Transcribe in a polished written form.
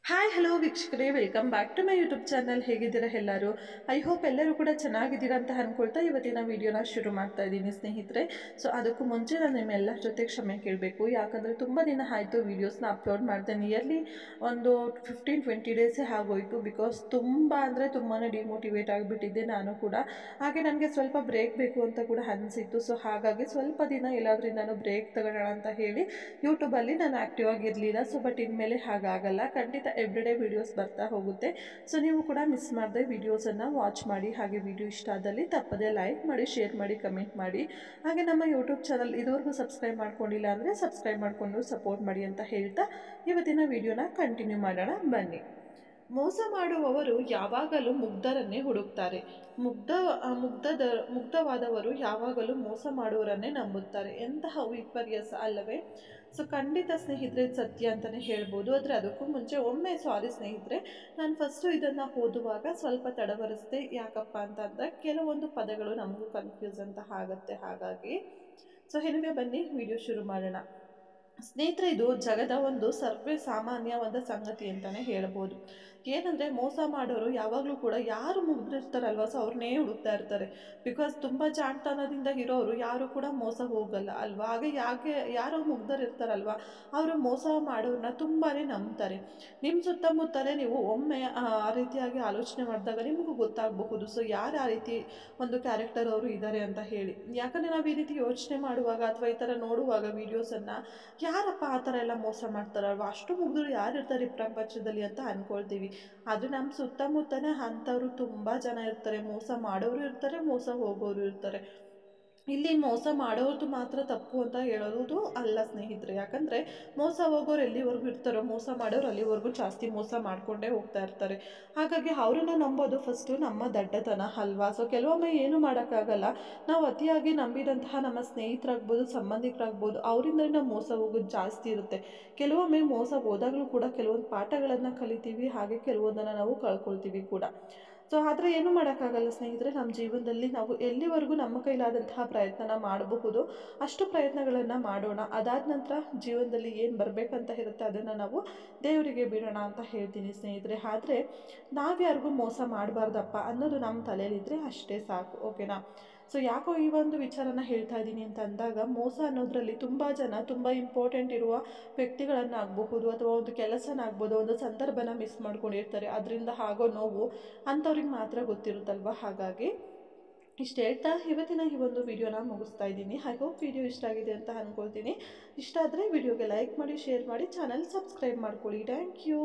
Hi hello ವೀಕ್ಷಕರೇ, welcome back to my YouTube channel. ಹೇಗಿದ್ದೀರಾ ಎಲ್ಲರೂ? ಐ ಹೋಪ್ ಎಲ್ಲರೂ ಕೂಡ ಚೆನ್ನಾಗಿದ್ದೀರಾ ಅಂತ ಅಂದ್ಕೊಳ್ತಾ ಇವತ್ತಿನ ವಿಡಿಯೋನ ಶುರು ಮಾಡ್ತಾ ಇದ್ದೀನಿ ಸ್ನೇಹಿತರೆ. ಸೊ ಅದಕ್ಕೂ ಮುಂಚೆ ನಾನು ನಿಮ್ಮೆಲ್ಲರ ಜೊತೆ ಕ್ಷಮೆ ಕೇಳಬೇಕು. ಯಾಕಂದರೆ ತುಂಬ ದಿನ ಆಯಿತು ವೀಡಿಯೋಸ್ನ ಅಪ್ಲೋಡ್ ಮಾಡಿದೆ. ನಿಯರ್ಲಿ ಒಂದು 15-20 ಡೇಸೇ ಆಗೋಯಿತು. ಬಿಕಾಸ್ ತುಂಬ ಅಂದರೆ ತುಂಬಾ ಡಿಮೋಟಿವೇಟ್ ಆಗಿಬಿಟ್ಟಿದ್ದೆ ನಾನು ಕೂಡ. ಹಾಗೆ ನನಗೆ ಸ್ವಲ್ಪ ಬ್ರೇಕ್ ಬೇಕು ಅಂತ ಕೂಡ ಅನಿಸಿತ್ತು. ಸೊ ಹಾಗಾಗಿ ಸ್ವಲ್ಪ ದಿನ ಎಲ್ಲಾದರೂ ನಾನು ಬ್ರೇಕ್ ತಗೊಳ್ಳೋಣ ಅಂತ ಹೇಳಿ ಯೂಟ್ಯೂಬಲ್ಲಿ ನಾನು ಆ್ಯಕ್ಟಿವ್ ಆಗಿರಲಿಲ್ಲ. ಸೊ ಬಟ್ ಇನ್ಮೇಲೆ ಹಾಗಾಗಲ್ಲ, ಖಂಡಿತ ಎವ್ರಿಡೇ ವೀಡಿಯೋಸ್ ಬರ್ತಾ ಹೋಗುತ್ತೆ. ಸೊ ನೀವು ಕೂಡ ಮಿಸ್ ಮಾಡದೆ ವೀಡಿಯೋಸನ್ನು ವಾಚ್ ಮಾಡಿ. ಹಾಗೆ ವಿಡಿಯೋ ಇಷ್ಟ ಆದಲ್ಲಿ ತಪ್ಪದೆ ಲೈಕ್ ಮಾಡಿ, ಶೇರ್ ಮಾಡಿ, ಕಮೆಂಟ್ ಮಾಡಿ. ಹಾಗೆ ನಮ್ಮ ಯೂಟ್ಯೂಬ್ ಚಾನಲ್ ಇದುವರೆಗೂ ಸಬ್ಸ್ಕ್ರೈಬ್ ಮಾಡ್ಕೊಂಡಿಲ್ಲ ಅಂದರೆ ಸಬ್ಸ್ಕ್ರೈಬ್ ಮಾಡಿಕೊಂಡು ಸಪೋರ್ಟ್ ಮಾಡಿ ಅಂತ ಹೇಳ್ತಾ ಇವತ್ತಿನ ವಿಡಿಯೋನ ಕಂಟಿನ್ಯೂ ಮಾಡೋಣ ಬನ್ನಿ. ಮೋಸ ಮಾಡುವವರು ಯಾವಾಗಲೂ ಮುಗ್ಧರನ್ನೇ ಹುಡುಕ್ತಾರೆ. ಮುಗ್ಧವಾದವರು ಯಾವಾಗಲೂ ಮೋಸ ಮಾಡುವವರನ್ನೇ ನಂಬುತ್ತಾರೆ. ಎಂತಹ ವಿಪರ್ಯಾಸ ಅಲ್ಲವೇ? ಸೊ ಖಂಡಿತ ಸ್ನೇಹಿತರೆ, ಸತ್ಯ ಅಂತಲೇ ಹೇಳ್ಬೋದು. ಆದರೆ ಅದಕ್ಕೂ ಮುಂಚೆ ಒಮ್ಮೆ ಸಾರಿ ಸ್ನೇಹಿತರೆ, ನಾನು ಫಸ್ಟು ಇದನ್ನು ಓದುವಾಗ ಸ್ವಲ್ಪ ತಡವರಿಸಿದೆ. ಯಾಕಪ್ಪ ಅಂತಂದರೆ ಕೆಲವೊಂದು ಪದಗಳು ನಮಗೂ ಕನ್ಫ್ಯೂಸ್ ಅಂತ ಆಗುತ್ತೆ. ಹಾಗಾಗಿ ಸೊ ಎನಿವೆ ಬನ್ನಿ ವಿಡಿಯೋ ಶುರು ಮಾಡೋಣ. ಸ್ನೇಹಿತರೆ, ಇದು ಜಗದ ಒಂದು ಸರ್ವೇ ಸಾಮಾನ್ಯವಾದ ಸಂಗತಿ ಅಂತಲೇ ಹೇಳ್ಬೋದು. ಏನಂದರೆ ಮೋಸ ಮಾಡೋರು ಯಾವಾಗಲೂ ಕೂಡ ಯಾರು ಮುಗ್ದಿರ್ತಾರಲ್ವ, ಸೊ ಅವ್ರನ್ನೇ ಹುಡುಕ್ತಾ ಇರ್ತಾರೆ. ಬಿಕಾಸ್ ತುಂಬ ಜಾಣತನದಿಂದ ಇರೋರು ಯಾರು ಕೂಡ ಮೋಸ ಹೋಗಲ್ಲ ಅಲ್ವಾ. ಹಾಗೆ ಯಾರೋ ಮುಗ್ಧರಿರ್ತಾರಲ್ವ, ಅವರು ಮೋಸ ಮಾಡೋರನ್ನ ತುಂಬಾ ನಂಬ್ತಾರೆ. ನಿಮ್ಮ ಸುತ್ತಮುತ್ತಲೇ ನೀವು ಒಮ್ಮೆ ಆ ರೀತಿಯಾಗಿ ಆಲೋಚನೆ ಮಾಡಿದಾಗ ನಿಮಗೂ ಗೊತ್ತಾಗಬಹುದು ಸೊ ಯಾರು ಆ ರೀತಿ ಒಂದು ಕ್ಯಾರೆಕ್ಟರ್ ಅವರು ಇದ್ದಾರೆ ಅಂತ ಹೇಳಿ. ಯಾಕಂದರೆ ನಾವು ಈ ರೀತಿ ಯೋಚನೆ ಮಾಡುವಾಗ ಅಥವಾ ಈ ಥರ ನೋಡುವಾಗ ವೀಡಿಯೋಸನ್ನು, ಯಾರಪ್ಪ ಆ ಥರ ಎಲ್ಲ ಮೋಸ ಮಾಡ್ತಾರಲ್ವ, ಅಷ್ಟು ಮುಗಿದ್ರು ಯಾರು ಇರ್ತಾರೆ ಈ ಪ್ರಪಂಚದಲ್ಲಿ ಅಂತ ಅಂದ್ಕೊಳ್ತೀವಿ. ಆದರೆ ನಮ್ಮ ಸುತ್ತಮುತ್ತನೇ ಅಂಥವ್ರು ತುಂಬ ಜನ ಇರ್ತಾರೆ. ಮೋಸ ಮಾಡೋರು ಇರ್ತಾರೆ, ಮೋಸ ಹೋಗೋರು ಇರ್ತಾರೆ. ಇಲ್ಲಿ ಮೋಸ ಮಾಡೋದು ಮಾತ್ರ ತಪ್ಪು ಅಂತ ಹೇಳೋದು ಅಲ್ಲ ಸ್ನೇಹಿತರೆ. ಯಾಕಂದರೆ ಮೋಸ ಹೋಗೋರು ಎಲ್ಲಿವರೆಗೂ ಇರ್ತಾರೋ, ಮೋಸ ಮಾಡೋರು ಅಲ್ಲಿವರೆಗೂ ಜಾಸ್ತಿ ಮೋಸ ಮಾಡಿಕೊಂಡೇ ಹೋಗ್ತಾ ಇರ್ತಾರೆ. ಹಾಗಾಗಿ ಅವ್ರನ್ನ ನಂಬೋದು ಫಸ್ಟು ನಮ್ಮ ದಡ್ಡತನ ಅಲ್ವಾ. ಸೊ ಕೆಲವೊಮ್ಮೆ ಏನು ಮಾಡೋಕ್ಕಾಗಲ್ಲ, ನಾವು ಅತಿಯಾಗಿ ನಂಬಿದಂತಹ ನಮ್ಮ ಸ್ನೇಹಿತರಾಗ್ಬೋದು, ಸಂಬಂಧಿಕರಾಗ್ಬೋದು, ಅವರಿಂದಲೇ ನಾವು ಮೋಸ ಹೋಗೋದು ಜಾಸ್ತಿ ಇರುತ್ತೆ. ಕೆಲವೊಮ್ಮೆ ಮೋಸ ಹೋದಾಗಲೂ ಕೂಡ ಕೆಲವೊಂದು ಪಾಠಗಳನ್ನು ಕಲಿತೀವಿ, ಹಾಗೆ ಕೆಲವೊಂದನ್ನು ನಾವು ಕಳ್ಕೊಳ್ತೀವಿ ಕೂಡ. ಸೊ ಆದರೆ ಏನು ಮಾಡೋಕ್ಕಾಗಲ್ಲ ಸ್ನೇಹಿತರೆ, ನಮ್ಮ ಜೀವನದಲ್ಲಿ ನಾವು ಎಲ್ಲಿವರೆಗೂ ನಮ್ಮ ಕೈಲಾದಂತಹ ಪ್ರಯತ್ನನ ಮಾಡಬಹುದು ಅಷ್ಟು ಪ್ರಯತ್ನಗಳನ್ನು ಮಾಡೋಣ. ಅದಾದ ನಂತರ ಜೀವನದಲ್ಲಿ ಏನು ಬರಬೇಕಂತ ಇರುತ್ತೆ ಅದನ್ನು ನಾವು ದೇವರಿಗೆ ಬಿಡೋಣ ಅಂತ ಹೇಳ್ತೀನಿ ಸ್ನೇಹಿತರೆ. ಆದರೆ ನಾವ್ಯಾರಿಗೂ ಮೋಸ ಮಾಡಬಾರ್ದಪ್ಪ ಅನ್ನೋದು ನಮ್ಮ ತಲೆಯಲ್ಲಿದ್ದರೆ ಅಷ್ಟೇ ಸಾಕು, ಓಕೆನಾ. ಸೊ ಯಾಕೋ ಈ ಒಂದು ವಿಚಾರನ ಹೇಳ್ತಾ ಇದ್ದೀನಿ ಅಂತ ಅಂದಾಗ, ಮೋಸ ಅನ್ನೋದರಲ್ಲಿ ತುಂಬ ಜನ ತುಂಬ ಇಂಪಾರ್ಟೆಂಟ್ ಇರುವ ವ್ಯಕ್ತಿಗಳನ್ನಾಗಬಹುದು ಅಥವಾ ಒಂದು ಕೆಲಸನಾಗ್ಬೋದು, ಒಂದು ಸಂದರ್ಭನ ಮಿಸ್ ಮಾಡ್ಕೊಂಡಿರ್ತಾರೆ. ಅದರಿಂದ ಆಗೋ ನೋವು ಅಂಥವ್ರಿಗೆ ಮಾತ್ರ ಗೊತ್ತಿರುತ್ತಲ್ವ. ಹಾಗಾಗಿ ಇಷ್ಟು ಹೇಳ್ತಾ ಇವತ್ತಿನ ಈ ಒಂದು ವಿಡಿಯೋನ ಮುಗಿಸ್ತಾ ಇದ್ದೀನಿ. ಐ ಹೋಪ್ ವಿಡಿಯೋ ಇಷ್ಟ ಆಗಿದೆ ಅಂತ ಅಂದ್ಕೊಳ್ತೀನಿ. ಇಷ್ಟ ಆದರೆ ವಿಡಿಯೋಗೆ ಲೈಕ್ ಮಾಡಿ, ಶೇರ್ ಮಾಡಿ, ಚಾನಲ್ ಸಬ್ಸ್ಕ್ರೈಬ್ ಮಾಡ್ಕೊಳ್ಳಿ. Thank you.